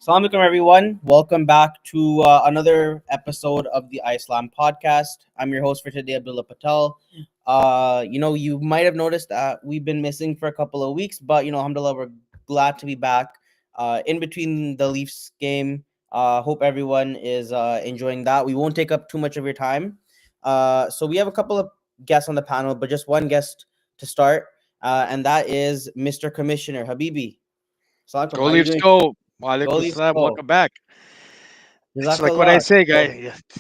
Assalamualaikum everyone. Welcome back to another episode of the Islam podcast. I'm your host for today, Abdullah Patel. You might have noticed that we've been missing for a couple of weeks, but alhamdulillah, we're glad to be back. In between the Leafs game, hope everyone is enjoying that. We won't take up too much of your time. So we have a couple of guests on the panel, but just one guest to start, and that is Mr. Commissioner Habibi. Assalamualaikum. Go How are you Leafs, doing? go! Go Walaikum Leafs, salam. go. Welcome back. It's like what I Jazakallah. say,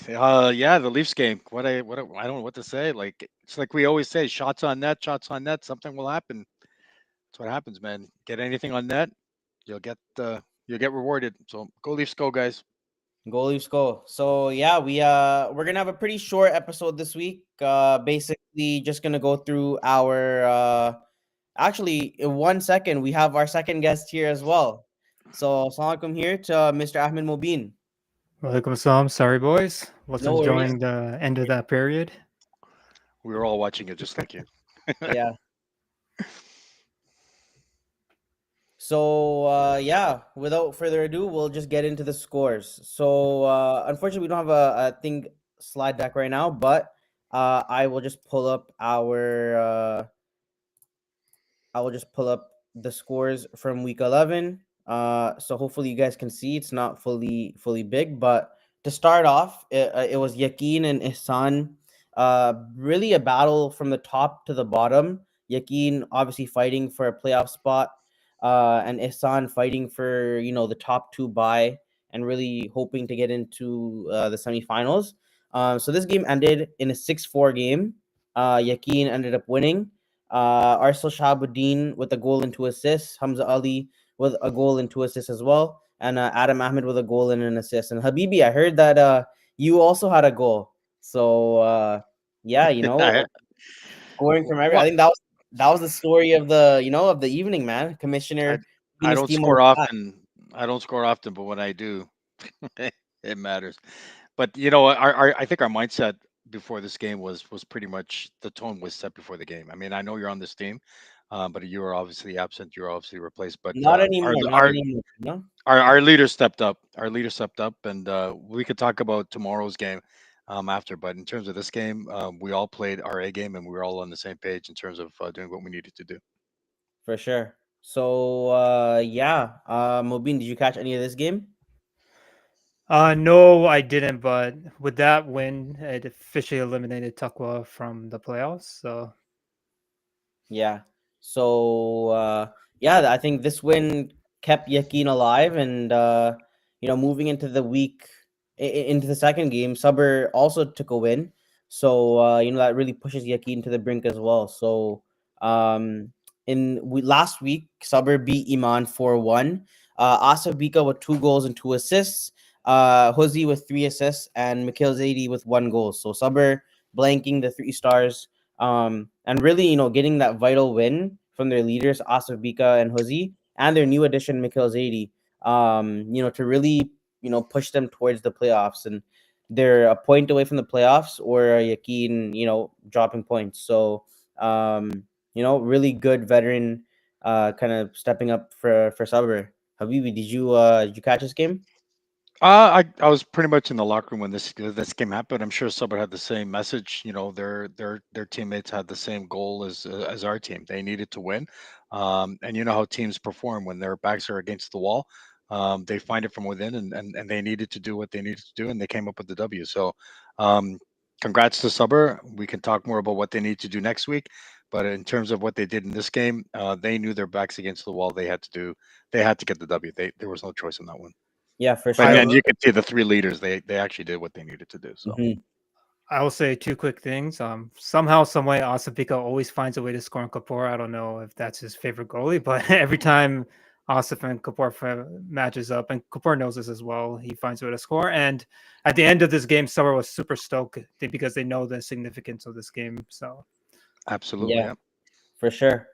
So, guy. Yeah, the Leafs game. I don't know what to say. Like it's like we always say, shots on net, shots on net. Something will happen. That's what happens, man. Get anything on net, you'll get rewarded. So go Leafs, go, guys. go Leafs, go. So yeah, we're gonna have a pretty short episode this week. Basically just gonna go through our actually in 1 second we have our second guest here as well. So assalamualaikum here to Mr. Ahmed Mobeen. Walaikum assalam. Sorry, boys. Was No worries. enjoying the end of that period. We were all watching it, just like you. Yeah. So yeah, without further ado, we'll just get into the scores. So unfortunately, we don't have a thing slide deck right now, but I will just pull up the scores from week 11. So hopefully you guys can see it's not fully big, but to start off, it was Yakin and Ihsan. Really a battle from the top to the bottom. Yakin obviously fighting for a playoff spot, and Ihsan fighting for the top two bye and really hoping to get into the semifinals. So this game ended in a 6-4 game. Yakin ended up winning. Arsel Shahabuddin with a goal and two assists. Hamza Ali with a goal and two assists as well. And Adam Ahmed with a goal and an assist. And Habibi, I heard that you also had a goal. So yeah, I, scoring from every. I well, think that was the story of the evening, man. I Commissioner being I his don't team on score his back. often. I don't score often, but when I do, it matters. But I think our mindset before this game was pretty much the tone was set before the game. I mean, I know you're on this team, but you were obviously absent. You were obviously replaced. But Not anymore. Not anymore. our leader stepped up. Our leader stepped up, and we could talk about tomorrow's game after. But in terms of this game, we all played our A game, and we were all on the same page in terms of doing what we needed to do. For sure. So yeah, Mobin, did you catch any of this game? No, I didn't. But with that win, it officially eliminated Tuqua from the playoffs. So Yeah. So yeah, I think this win kept Yakin alive, and moving into the week into the second game, Suber also took a win. So that really pushes Yakin to the brink as well. So last week, Suber beat Iman 4-1. Asif Bika with 2 goals and 2 assists. Huzi with 3 assists, and Mikhail Zaidi with 1 goal. So Suber blanking the 3 stars. And really, getting that vital win from their leaders, Asif Bika and Huzi, and their new addition, Mikhail Zaidi, to really, push them towards the playoffs. And they're a point away from the playoffs or Yakin, dropping points. So, really good veteran kind of stepping up for Sabr. Habibi, did you catch this game? I was pretty much in the locker room when this game happened. I'm sure Suburb had the same message. Their teammates had the same goal as our team. They needed to win, and you know how teams perform when their backs are against the wall. They find it from within, and they needed to do what they needed to do, and they came up with the W. So, um, congrats to Suburb. We can talk more about what they need to do next week. But in terms of what they did in this game, they knew their backs against the wall. They had to do. They had to get the W. There was no choice in that one. Yeah, for And sure. and you could see the three leaders. They actually did what they needed to do. So Mhm. I will say two quick things. Somehow, some way, Asif always finds a way to score on Kapoor. I don't know if that's his favorite goalie, but every time Asif and Kapoor matches up, and Kapoor knows this as well, he finds a way to score. And at the end of this game, Summer was super stoked because they know the significance of this game. So absolutely, Yeah, yeah. for sure.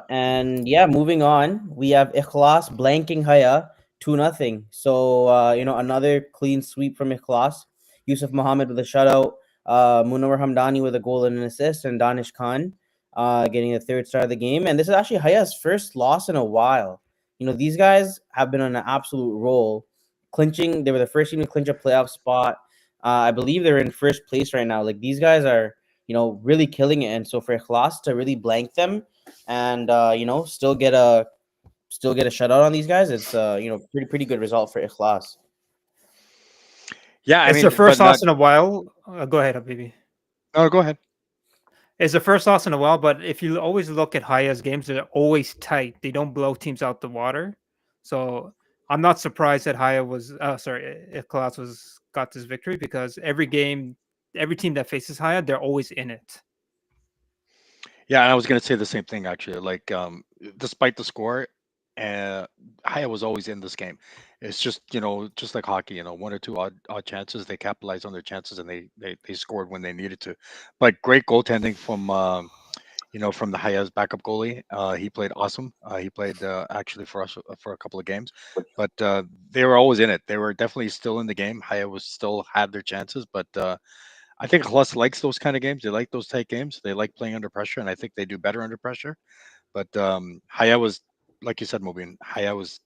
And yeah, moving on, we have Ikhlas blanking Haya 2-0. So another clean sweep from Ikhlas. Yusuf Muhammad with a shutout. Munawar Hamdani with a goal and an assist, and Danish Khan getting the third star of the game. And this is actually Haya's first loss in a while. these guys have been on an absolute roll, clinching. They were the first team to clinch a playoff spot. I believe they're in first place right now. Like these guys are, really killing it. And so for Ikhlas to really blank them and still get a shutout on these guys, it's pretty good result for Ikhlas. Yeah, I It's their mean, but first not. loss in a while. Go ahead, baby. No, go ahead. It's the first loss in a while, but if you always look at Haya's games, they're always tight. They don't blow teams out the water. So I'm not surprised that Ikhlas was got this victory because every game, every team that faces Haya, they're always in it. Yeah, and I was gonna say the same thing actually. Like, despite the score, uh, Haya was always in this game. It's just just like hockey, one or two odd chances, they capitalized on their chances and they scored when they needed to. But great goaltending from from the Haya's backup goalie. He played awesome. He played actually for us for a couple of games, but they were always in it. They were definitely still in the game. Haya was still had their chances, but I think Plus likes those kind of games. They like those tight games. They like playing under pressure, and I think they do better under pressure. But Haya was, like you said, Mobin. Haya was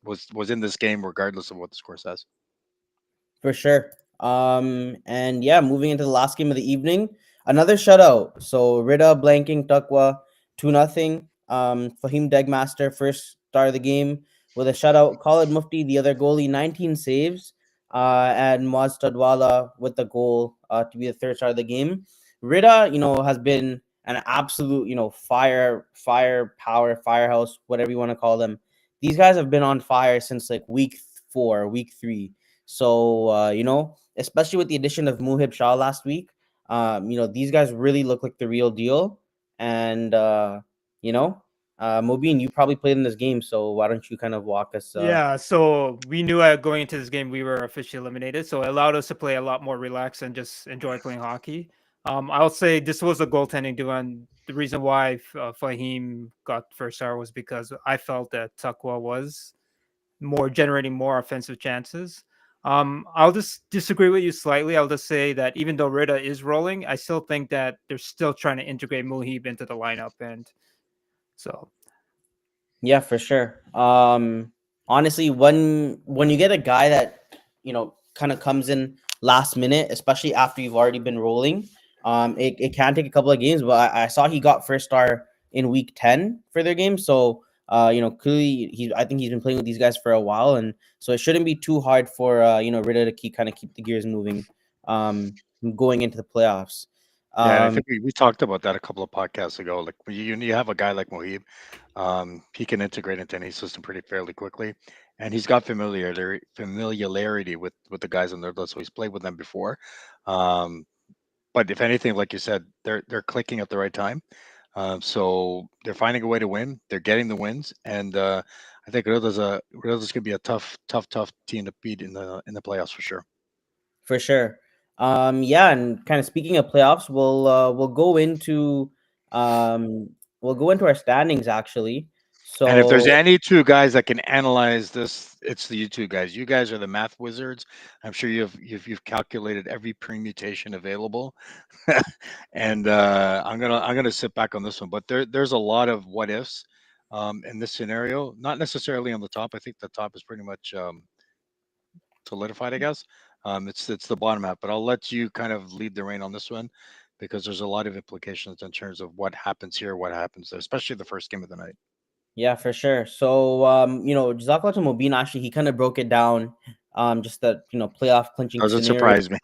in this game regardless of what the score says. For sure. And yeah, moving into the last game of the evening, another shutout. So Rida blanking Tukwa 2-0. Fahim Degmaster first star of the game with a shutout. Khalid Mufti, the other goalie, 19 saves. And Moaz Tadwala with the goal to be the third star of the game. Rida, has been an absolute, firehouse, whatever you want to call them. These guys have been on fire since like week 4, week 3. So, especially with the addition of Muhib Shah last week, these guys really look like the real deal. And, Mobeen, you probably played in this game, so why don't you kind of walk us? Yeah, so we knew going into this game we were officially eliminated, so it allowed us to play a lot more relaxed and just enjoy playing hockey. I'll say this was a goaltending duel, and the reason why Fahim got first star was because I felt that Takwa was generating more offensive chances. I'll just disagree with you slightly. I'll just say that even though Rida is rolling, I still think that they're still trying to integrate Muhib into the lineup, and so Yeah, for sure. Honestly, when you get a guy that kind of comes in last minute, especially after you've already been rolling, it can take a couple of games. But I saw he got first star in week 10 for their game, so clearly I think he's been playing with these guys for a while, and so it shouldn't be too hard for Rida to keep the gears moving, going into the playoffs. Yeah, and I Um, think we talked about that a couple of podcasts ago. Like when you have a guy like Mohib, he can integrate into any system pretty fairly quickly, and he's got familiarity with the guys on their list. So he's played with them before. Um, but if anything, like you said, they're clicking at the right time. So they're finding a way to win. They're getting the wins, and I think Riddle's gonna be a tough team to beat in the playoffs for sure. For sure. Yeah, and kind of speaking of playoffs, we'll go into our standings actually. And if there's So any two guys that can analyze this, it's the you two guys. You guys are the math wizards. I'm sure you've calculated every permutation available, and I'm gonna sit back on this one. But there's a lot of what ifs in this scenario. Not necessarily on the top. I think the top is pretty much solidified, I guess. It's the bottom half, but I'll let you kind of lead the rein on this one because there's a lot of implications in terms of what happens here, what happens there, especially the first game of the night. yeah, for sure. So Jazakallah to Mobeen, actually he kind of broke it down, just the playoff clinching Doesn't scenario. surprise me.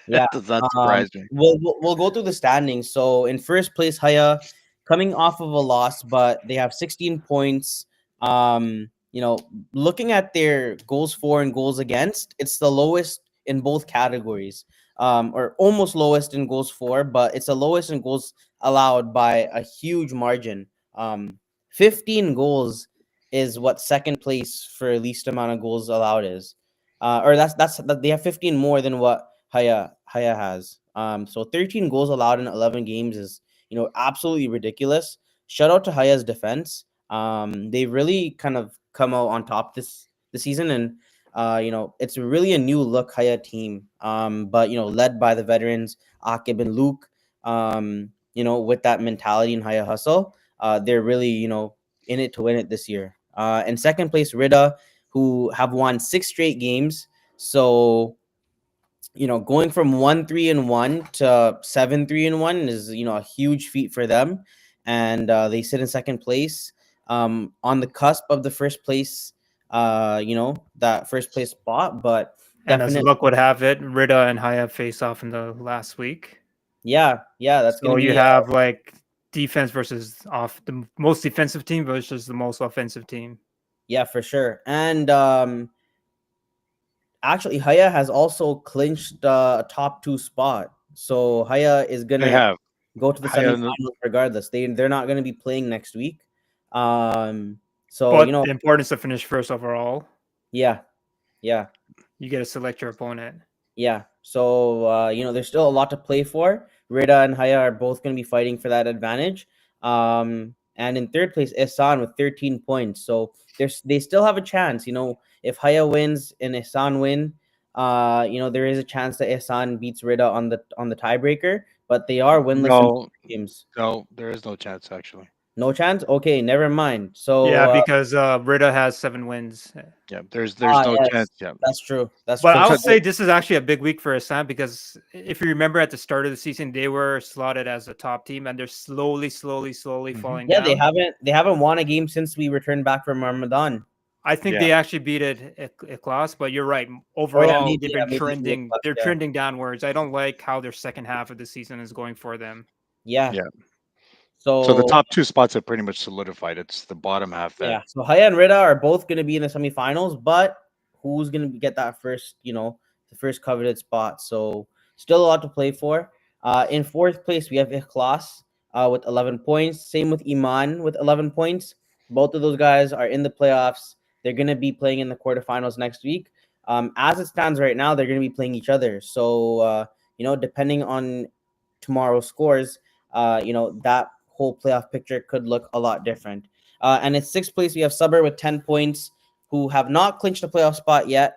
Yeah. Does not surprise me. We'll go through the standings. So in first place, Haya, coming off of a loss, but they have 16 points. Looking at their goals for and goals against, it's the lowest in both categories. Or almost lowest in goals for, but it's the lowest in goals allowed by a huge margin. 15 goals is what second place for least amount of goals allowed is. Or they have 15 more than what Haya has. So 13 goals allowed in 11 games is absolutely ridiculous. Shout out to Haya's defense. They really kind of come out on top this season, and it's really a new look Haya team. But led by the veterans Akib and Luke. With that mentality and Haya hustle, they're really in it to win it this year. In second place, Rida, who have won 6 straight games. So, going from 1-3-1 to 7-3-1 is, a huge feat for them. And they sit in second place, on the cusp of the first place, that first place spot. But And as definitely, luck would have it, Rida and Haya face off in the last week. yeah, that's going So to you be, have like defense versus off the most defensive team versus the most offensive team. yeah, for sure. And actually, Haya has also clinched the top 2 spot. So Haya is They gonna have. go to the I don't know. semifinals regardless. They're not gonna be playing next week. So But the importance to finish first overall, yeah, yeah, you get to select your opponent. yeah. So there's still a lot to play for. Rida and Haya are both gonna be fighting for that advantage. And in third place, Ihsan with 13 points. So they still have a chance. If Haya wins and Ihsan win, there is a chance that Ihsan beats Rida on the tiebreaker. But they are winless in No, games. no, there is no chance actually. No chance. Okay, never mind. So Yeah, because Rida has 7 wins. Yeah, there's no yes, chance. Yeah, that's true. That's But true. I'll so say this is actually a big week for Assam because if you remember at the start of the season, they were slotted as a top team and they're slowly Mhm. falling Yeah, down. they haven't won a game since we returned back from Ramadan. I think Yeah. they actually beat it Ikhlas, but you're right. Oh yeah, Overall, maybe they've yeah, been maybe it's trending. Nicholas, They're yeah. trending downwards. I don't like how their second half of the season is going for them. Yeah. Yeah. So So the top 2 spots are pretty much solidified. It's the bottom half that. yeah, so Haya and Rida are both going to be in the semifinals, but who's going to get that first, the first coveted spot? So still a lot to play for. In fourth place, we have Ikhlas with 11 points. Same with Iman with 11 points. Both of those guys are in the playoffs. They're going to be playing in the quarterfinals next week. As it stands right now, they're going to be playing each other. So, depending on tomorrow's scores, that whole playoff picture could look a lot different. And in sixth place, we have Suber with 10 points, who have not clinched a playoff spot yet.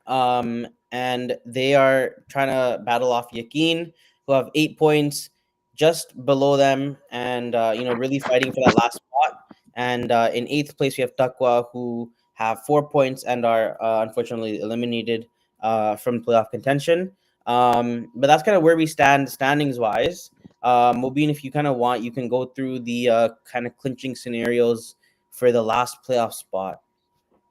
And they are trying to battle off Yakin, who have 8 points, just below them, and really fighting for that last spot. And in eighth place, we have Taqwa, who have 4 points and are unfortunately eliminated from playoff contention. But that's kind of where we stand standings wise. Mobeen, if you kind of want, you can go through the kind of clinching scenarios for the last playoff spot.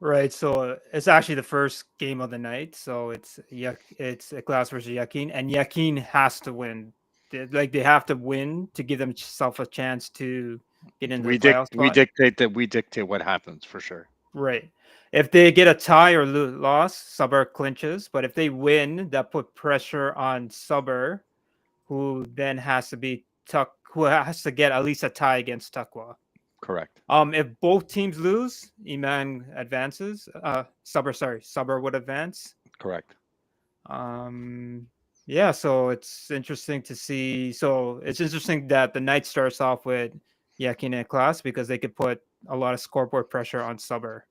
Right. So it's actually the first game of the night. So it's Ikhlas versus Yakin, and Yakin has to win. They have to win to give themselves a chance to get into the playoff spot. We dictate what happens for sure. Right. If they get a tie or loss, Suber clinches. But if they win, that put pressure on Suber, who then has to be who has to get at least a tie against Taqwa. Correct. If both teams lose, Iman advances. Suber would advance. Correct. Yeah, so it's interesting to see. So it's interesting that the night starts off with Yakin and Class because they could put a lot of scoreboard pressure on Suber.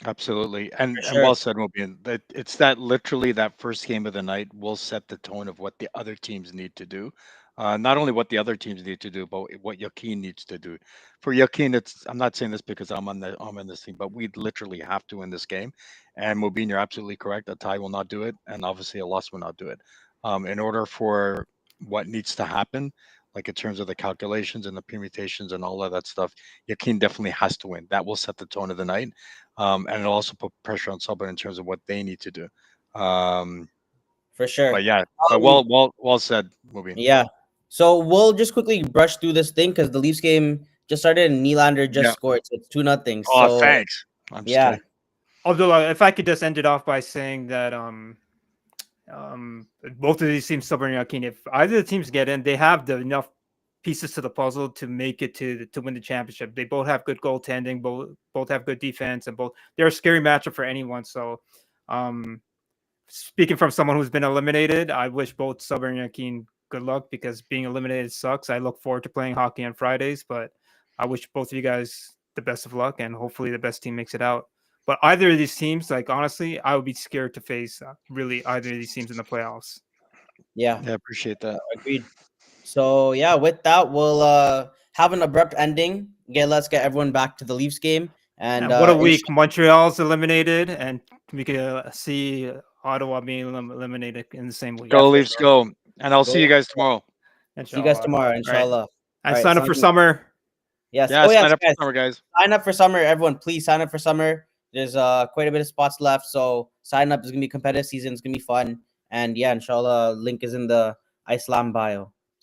Absolutely. And sure. well said, Mobian. That it's that literally that first game of the night will set the tone of what the other teams need to do. Not only what the other teams need to do, but what Yakin needs to do. For Yakin, I'm not saying this because I'm on this team, but we literally have to win this game. And Mobin, you're absolutely correct. A tie will not do it, and obviously a loss will not do it. In order for what needs to happen, like in terms of the calculations and the permutations and all of that stuff, Yakin definitely has to win. That will set the tone of the night. And it'll also put pressure on Suber in terms of what they need to do. For sure. But yeah, but well said, Mubin. Yeah. So we'll just quickly brush through this thing because the Leafs game just started and Nylander just scored, so it's 2-0. Oh, So thanks. I'm just yeah. kidding. Although, if I could just end it off by saying that both of these teams, Suber and Yakin, if either of the teams get in, they have enough pieces to the puzzle to make it to win the championship. They both have good goaltending, both have good defense, and they're a scary matchup for anyone. So, speaking from someone who's been eliminated, I wish both Suber and Yakin good luck because being eliminated sucks. I look forward to playing hockey on Fridays, but I wish both of you guys the best of luck and hopefully the best team makes it out. But either of these teams, like honestly, I would be scared to face really either of these teams in the playoffs. Yeah. Yeah, appreciate that. Agreed. So yeah, with that, we'll have an abrupt ending. Okay, let's get everyone back to the Leafs game. And what a week! Montreal's eliminated, and we could see Ottawa being eliminated in the same week. Go Leafs, go! And I'll see you Go. guys tomorrow. See you guys tomorrow, All right. inshallah. And All right, sign up sounds for good. summer. Yes. Yeah, Oh yes, sign up guys. for summer, guys. Sign up for summer, everyone. Please sign up for summer. There's quite a bit of spots left, so sign up. It's gonna be a competitive season. It's gonna be fun. And yeah, inshallah, link is in the Islam bio.